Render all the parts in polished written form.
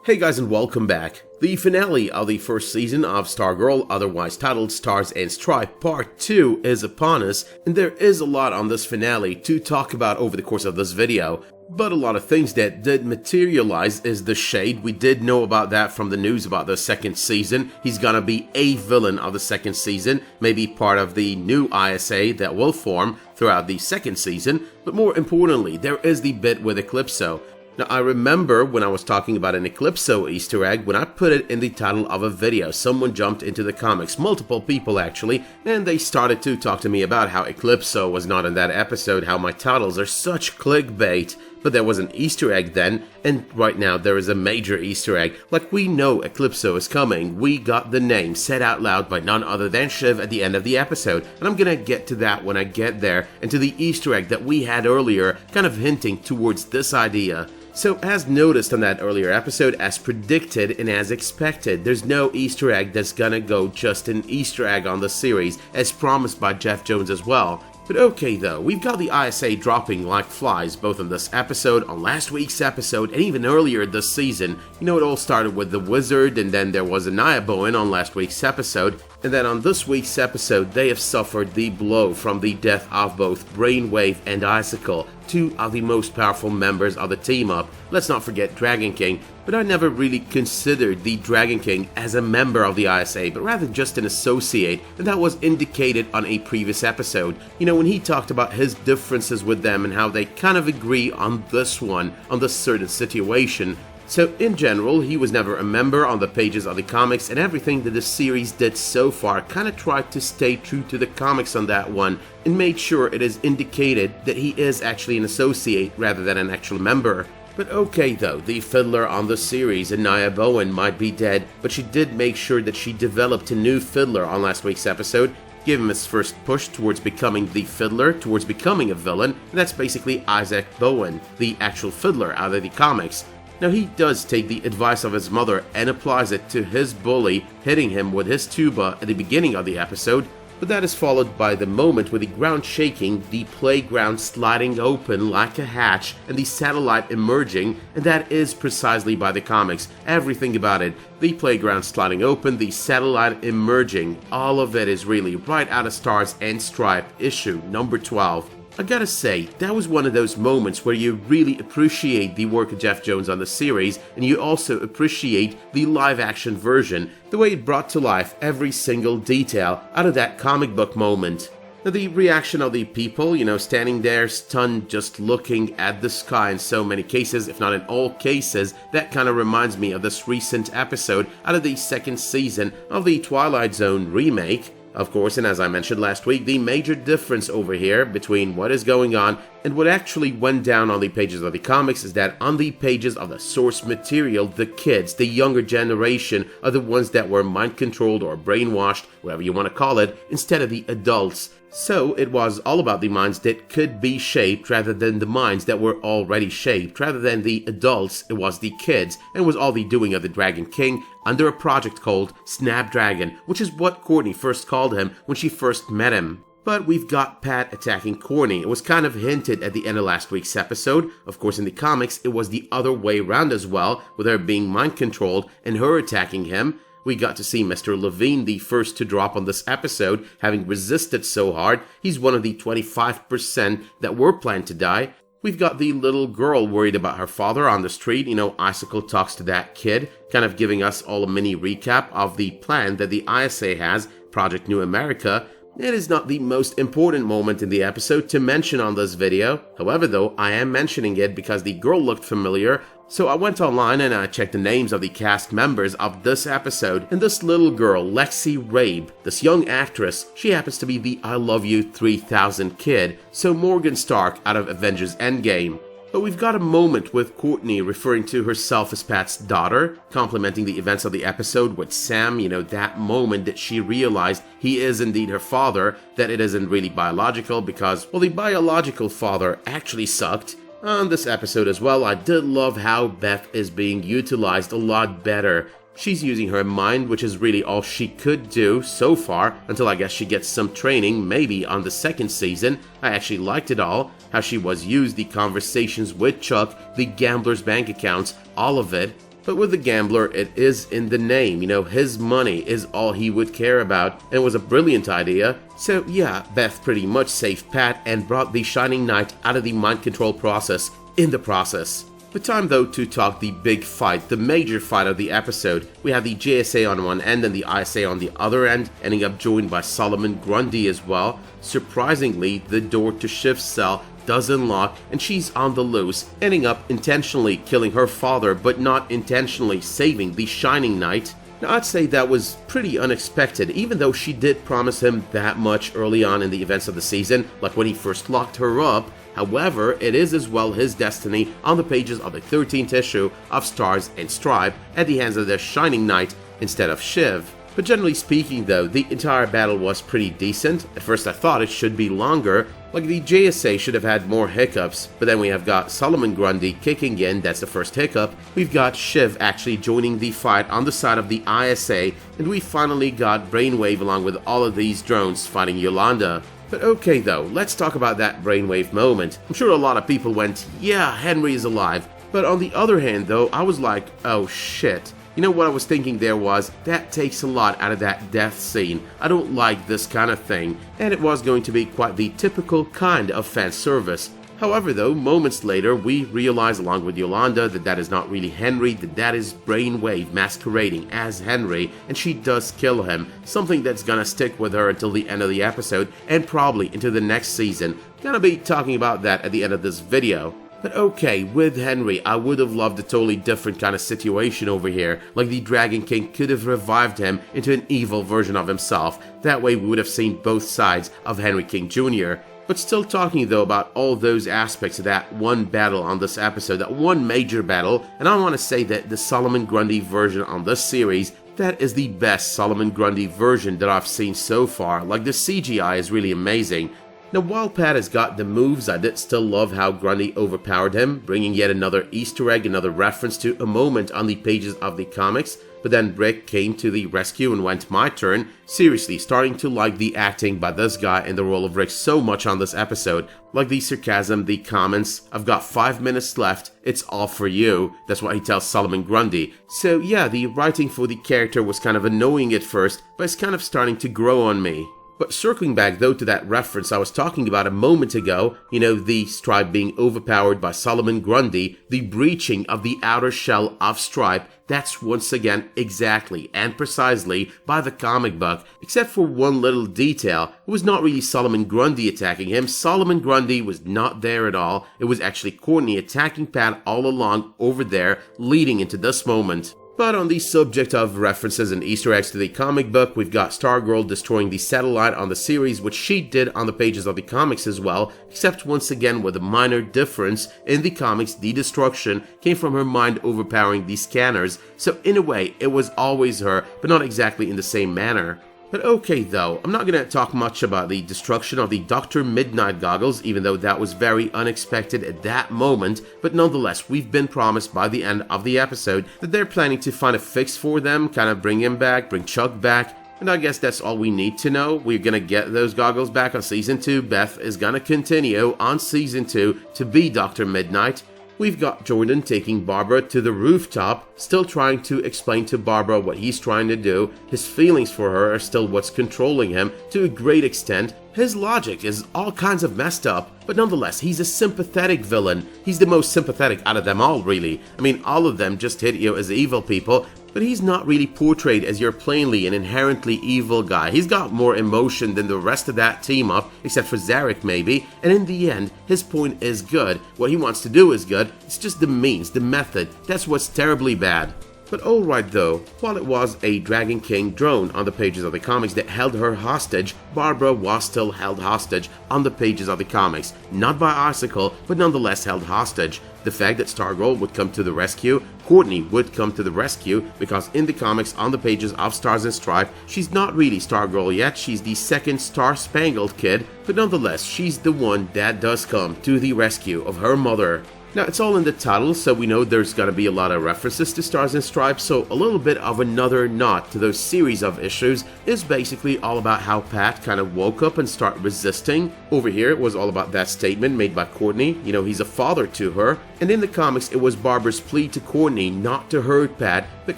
Hey guys and welcome back. The finale of the first season of Stargirl, otherwise titled Stars and S.T.R.I.P.E. Part 2 is upon us, and there is a lot on this finale to talk about over the course of this video. But a lot of things that did materialize is the Shade. We did know about that from the news about the second season. He's gonna be a villain of the second season, maybe part of the new ISA that will form throughout the second season. But more importantly, there is the bit with Eclipso. Now, I remember when I was talking about an Eclipso Easter egg, when I put it in the title of a video, someone jumped into the comics, multiple people actually, and they started to talk to me about how Eclipso was not in that episode, how my titles are such clickbait. But there was an Easter egg then, and right now there is a major Easter egg. Like, we know Eclipso is coming. We got the name said out loud by none other than Shiv at the end of the episode, and I'm gonna get to that when I get there, and to the Easter egg that we had earlier, kind of hinting towards this idea. So, as noticed on that earlier episode, as predicted and as expected, there's no Easter egg that's gonna go just an Easter egg on the series, as promised by Jeff Jones as well. But okay though, we've got the ISA dropping like flies, both in this episode, on last week's episode, and even earlier this season. You know, it all started with the Wizard, and then there was Anaya Bowen on last week's episode, and then on this week's episode, they have suffered the blow from the death of both Brainwave and Icicle, two of the most powerful members of the team-up. Let's not forget Dragon King, but I never really considered the Dragon King as a member of the ISA, but rather just an associate, and that was indicated on a previous episode. You know, when he talked about his differences with them and how they kind of agree on this one, on this certain situation. So in general, he was never a member on the pages of the comics, and everything that the series did so far kind of tried to stay true to the comics on that one, and made sure it is indicated that he is actually an associate rather than an actual member. But okay though, the Fiddler on the series, Anaya Bowen, might be dead, but she did make sure that she developed a new Fiddler on last week's episode, gave him his first push towards becoming the Fiddler, towards becoming a villain, and that's basically Isaac Bowen, the actual Fiddler out of the comics. Now, he does take the advice of his mother and applies it to his bully, hitting him with his tuba at the beginning of the episode, but that is followed by the moment with the ground shaking, the playground sliding open like a hatch, and the satellite emerging, and that is precisely by the comics. Everything about it, the playground sliding open, the satellite emerging, all of it is really right out of Stars and S.T.R.I.P.E. issue number 12. I gotta say, that was one of those moments where you really appreciate the work of Jeff Jones on the series, and you also appreciate the live-action version, the way it brought to life every single detail out of that comic book moment. Now, the reaction of the people, you know, standing there stunned just looking at the sky in so many cases, if not in all cases, that kind of reminds me of this recent episode out of the second season of the Twilight Zone remake. Of course, and as I mentioned last week, the major difference over here between what is going on and what actually went down on the pages of the comics is that on the pages of the source material, the kids, the younger generation, are the ones that were mind-controlled or brainwashed, whatever you want to call it, instead of the adults. So it was all about the minds that could be shaped rather than the minds that were already shaped. Rather than the adults, it was the kids, and it was all the doing of the Dragon King under a project called Snapdragon, which is what Courtney first called him when she first met him. But we've got Pat attacking Courtney. It was kind of hinted at the end of last week's episode. Of course, in the comics, it was the other way around as well, with her being mind-controlled and her attacking him. We got to see Mr. Levine, the first to drop on this episode, having resisted so hard. He's one of the 25% that were planned to die. We've got the little girl worried about her father on the street. You know, Icicle talks to that kid, kind of giving us all a mini recap of the plan that the ISA has, Project New America. It is not the most important moment in the episode to mention on this video. However though, I am mentioning it because the girl looked familiar, so I went online and I checked the names of the cast members of this episode, and this little girl, Lexi Rabe, this young actress, she happens to be the I Love You 3000 kid, so Morgan Stark out of Avengers Endgame. But we've got a moment with Courtney referring to herself as Pat's daughter, complimenting the events of the episode with Sam, you know, that moment that she realized he is indeed her father, that it isn't really biological because, well, the biological father actually sucked. On this episode as well, I did love how Beth is being utilized a lot better. She's using her mind, which is really all she could do so far, until I guess she gets some training, maybe on the second season. I actually liked it all, how she was used, the conversations with Chuck, the gambler's bank accounts, all of it. But with the gambler, it is in the name, his money is all he would care about, and it was a brilliant idea. So yeah, Beth pretty much saved Pat and brought the Shining Knight out of the mind control process in the process. But time though to talk the big fight, the major fight of the episode. We have the JSA on one end and the ISA on the other end, ending up joined by Solomon Grundy as well. Surprisingly, the door to Shiv's cell does unlock and she's on the loose, ending up intentionally killing her father but not intentionally saving the Shining Knight. Now I'd say that was pretty unexpected, even though she did promise him that much early on in the events of the season, like when he first locked her up. However, it is as well his destiny on the pages of the 13th issue of Stars and Stripe at the hands of the Shining Knight instead of Shiv. But generally speaking though, the entire battle was pretty decent. At first I thought it should be longer, like the JSA should have had more hiccups, but then we have got Solomon Grundy kicking in, that's the first hiccup. We've got Shiv actually joining the fight on the side of the ISA, and we finally got Brainwave along with all of these drones fighting Yolanda. But okay though, let's talk about that Brainwave moment. I'm sure a lot of people went, yeah, Henry is alive. But on the other hand though, I was like, oh shit. You know what I was thinking there was, that takes a lot out of that death scene. I don't like this kind of thing, and it was going to be quite the typical kind of fan service. However though, moments later, we realize along with Yolanda that that is not really Henry, that is Brainwave masquerading as Henry, and she does kill him, something that's gonna stick with her until the end of the episode, and probably into the next season. Gonna be talking about that at the end of this video. But okay, with Henry, I would have loved a totally different kind of situation over here, like the Dragon King could have revived him into an evil version of himself. That way we would have seen both sides of Henry King Jr. But still talking though about all those aspects of that one battle on this episode, that one major battle, and I want to say that the Solomon Grundy version on this series, that is the best Solomon Grundy version that I've seen so far. Like the CGI is really amazing. Now while Pat has got the moves, I did still love how Grundy overpowered him, bringing yet another Easter egg, another reference to a moment on the pages of the comics. But then Brick came to the rescue and went my turn. Seriously, starting to like the acting by this guy in the role of Rick so much on this episode. Like the sarcasm, the comments, I've got 5 minutes left, it's all for you. That's what he tells Solomon Grundy. So yeah, the writing for the character was kind of annoying at first, but it's kind of starting to grow on me. But circling back though to that reference I was talking about a moment ago, the S.T.R.I.P.E being overpowered by Solomon Grundy, the breaching of the outer shell of S.T.R.I.P.E, that's once again exactly and precisely by the comic book, except for one little detail. It was not really Solomon Grundy attacking him. Solomon Grundy was not there at all. It was actually Courtney attacking Pat all along over there, leading into this moment. But on the subject of references and Easter eggs to the comic book, we've got Stargirl destroying the satellite on the series, which she did on the pages of the comics as well, except once again with a minor difference. In the comics, the destruction came from her mind overpowering the scanners, so in a way, it was always her, but not exactly in the same manner. But okay though, I'm not gonna talk much about the destruction of the Dr. Midnight goggles, even though that was very unexpected at that moment, but nonetheless, we've been promised by the end of the episode that they're planning to find a fix for them, kind of bring him back, bring Chuck back, and I guess that's all we need to know. We're gonna get those goggles back on Season 2, Beth is gonna continue on Season 2 to be Dr. Midnight. We've got Jordan taking Barbara to the rooftop, still trying to explain to Barbara what he's trying to do. His feelings for her are still what's controlling him to a great extent. His logic is all kinds of messed up, but nonetheless, he's a sympathetic villain. He's the most sympathetic out of them all, really. I mean, all of them just hit you as evil people, but he's not really portrayed as your plainly and inherently evil guy. He's got more emotion than the rest of that team up, except for Zarek maybe, and in the end, his point is good. What he wants to do is good, it's just the means, the method, that's what's terribly bad. But alright though, while it was a Dragon King drone on the pages of the comics that held her hostage, Barbara was still held hostage on the pages of the comics. Not by Icicle, but nonetheless held hostage. The fact that Stargirl would come to the rescue, Courtney would come to the rescue, because in the comics on the pages of Stars and S.T.R.I.P.E, she's not really Stargirl yet, she's the second Star-Spangled Kid, but nonetheless, she's the one that does come to the rescue of her mother. Now, it's all in the title, so we know there's gonna be a lot of references to Stars and Stripes, so a little bit of another nod to those series of issues is basically all about how Pat kind of woke up and started resisting. Over here, it was all about that statement made by Courtney, he's a father to her, and in the comics, it was Barbara's plea to Courtney not to hurt Pat that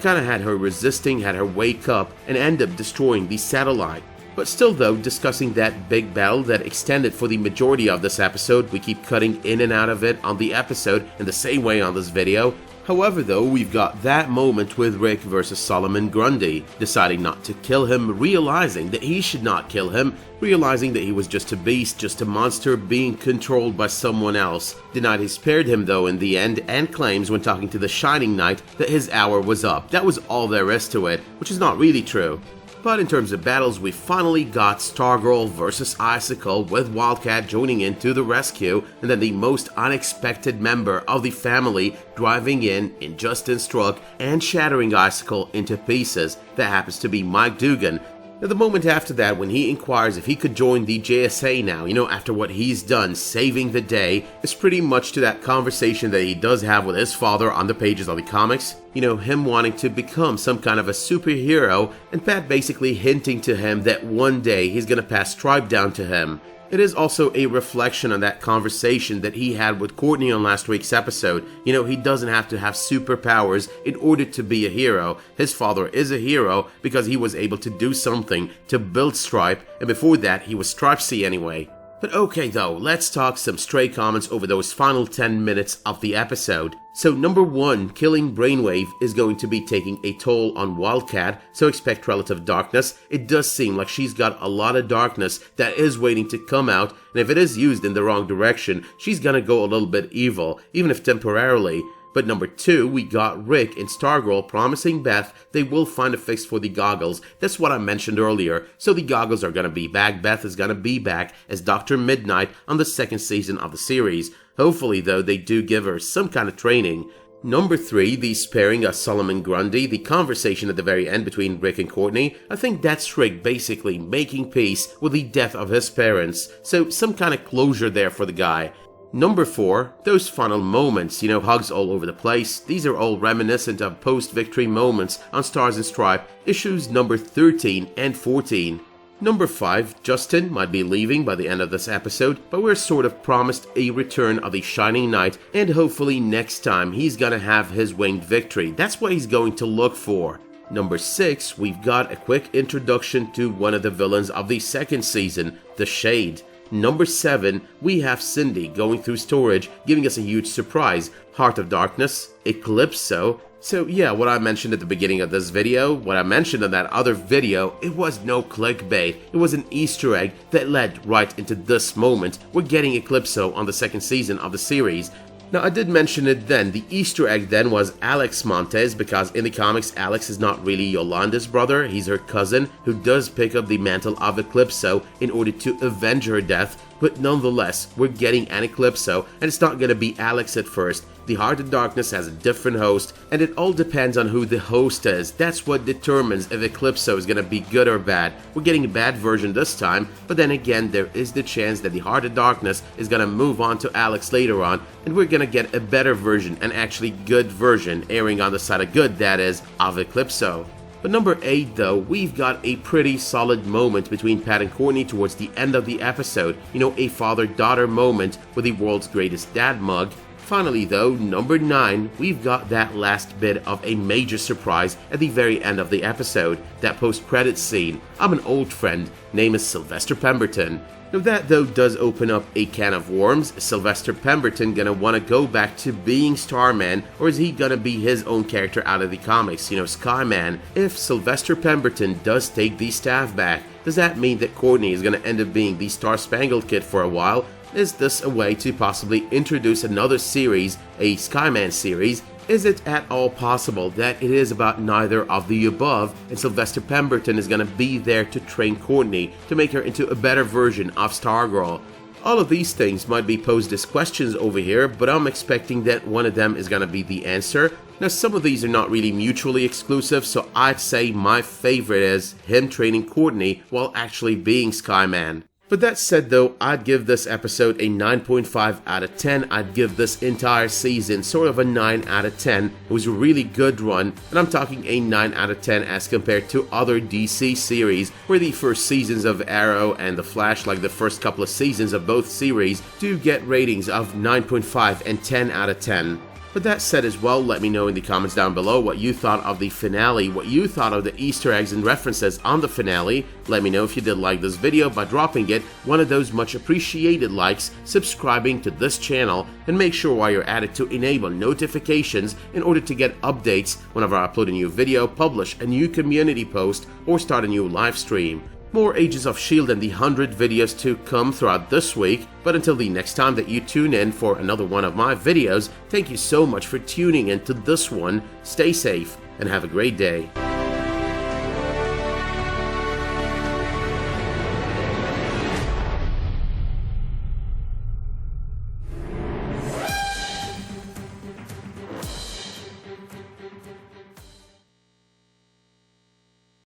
kind of had her resisting, had her wake up, and end up destroying the satellite. But still though, discussing that big battle that extended for the majority of this episode, we keep cutting in and out of it on the episode in the same way on this video. However though, we've got that moment with Rick versus Solomon Grundy, deciding not to kill him, realizing that he should not kill him, realizing that he was just a beast, just a monster being controlled by someone else. Denied he spared him though in the end, and claims when talking to the Shining Knight that his hour was up. That was all there is to it, which is not really true. But in terms of battles, we finally got Stargirl versus Icicle, with Wildcat joining in to the rescue, and then the most unexpected member of the family driving in Justin's truck and shattering Icicle into pieces. That happens to be Mike Dugan. Now, the moment after that, when he inquires if he could join the JSA now, after what he's done, saving the day, is pretty much to that conversation that he does have with his father on the pages of the comics. Him wanting to become some kind of a superhero, and Pat basically hinting to him that one day he's gonna pass S.T.R.I.P.E down to him. It is also a reflection on that conversation that he had with Courtney on last week's episode. He doesn't have to have superpowers in order to be a hero. His father is a hero because he was able to do something to build S.T.R.I.P.E, and before that he was S.T.R.I.P.E anyway. But okay though, let's talk some stray comments over those final 10 minutes of the episode. So number 1, killing Brainwave is going to be taking a toll on Wildcat, so expect relative darkness. It does seem like she's got a lot of darkness that is waiting to come out, and if it is used in the wrong direction, she's gonna go a little bit evil, even if temporarily. But number 2, we got Rick and Stargirl promising Beth they will find a fix for the goggles. That's what I mentioned earlier. So the goggles are gonna be back. Beth is gonna be back as Dr. Midnight on the second season of the series. Hopefully though, they do give her some kind of training. Number 3, the sparing of Solomon Grundy, the conversation at the very end between Rick and Courtney. I think that's Rick basically making peace with the death of his parents. So some kind of closure there for the guy. Number 4, those final moments, hugs all over the place. These are all reminiscent of post-victory moments on Stars and Stripe, issues number 13 and 14. Number 5, Justin might be leaving by the end of this episode, but we're sort of promised a return of the Shining Knight, and hopefully next time he's gonna have his winged victory. That's what he's going to look for. Number 6, we've got a quick introduction to one of the villains of the second season, the Shade. Number 7, we have Cindy going through storage, giving us a huge surprise. Heart of Darkness, Eclipso. So yeah, what I mentioned at the beginning of this video, what I mentioned in that other video, it was no clickbait. It was an Easter egg that led right into this moment. We're getting Eclipso on the second season of the series. Now, I did mention it then. The Easter egg then was Alex Montez, because in the comics, Alex is not really Yolanda's brother. He's her cousin, who does pick up the mantle of Eclipso in order to avenge her death. But nonetheless, we're getting an Eclipso, and it's not gonna be Alex at first. The Heart of Darkness has a different host, and it all depends on who the host is. That's what determines if Eclipso is gonna be good or bad. We're getting a bad version this time, but then again, there is the chance that the Heart of Darkness is gonna move on to Alex later on, and we're gonna get a better version, an actually good version, erring on the side of good, that is, of Eclipso. But number 8 though, we've got a pretty solid moment between Pat and Courtney towards the end of the episode. A father-daughter moment with the world's greatest dad mug. Finally though, number 9, we've got that last bit of a major surprise at the very end of the episode, that post-credits scene. I'm an old friend, name is Sylvester Pemberton. Now that though does open up a can of worms. Sylvester Pemberton gonna wanna go back to being Starman, or is he gonna be his own character out of the comics, Skyman? If Sylvester Pemberton does take the staff back, does that mean that Courtney is gonna end up being the Star-Spangled Kid for a while? Is this a way to possibly introduce another series, a Skyman series? Is it at all possible that it is about neither of the above, and Sylvester Pemberton is going to be there to train Courtney to make her into a better version of Stargirl? All of these things might be posed as questions over here, but I'm expecting that one of them is going to be the answer. Now, some of these are not really mutually exclusive, so I'd say my favorite is him training Courtney while actually being Skyman. But that said though, I'd give this episode a 9.5 out of 10. I'd give this entire season sort of a 9 out of 10. It was a really good run, and I'm talking a 9 out of 10 as compared to other DC series where the first seasons of Arrow and The Flash, like the first couple of seasons of both series, do get ratings of 9.5 and 10 out of 10. But that said as well, let me know in the comments down below what you thought of the finale, what you thought of the Easter eggs and references on the finale. Let me know if you did like this video by dropping it one of those much appreciated likes, subscribing to this channel, and make sure while you're at it to enable notifications in order to get updates whenever I upload a new video, publish a new community post, or start a new live stream. More Agents of S.H.I.E.L.D. and the 100 videos to come throughout this week, but until the next time that you tune in for another one of my videos, thank you so much for tuning in to this one. Stay safe and have a great day.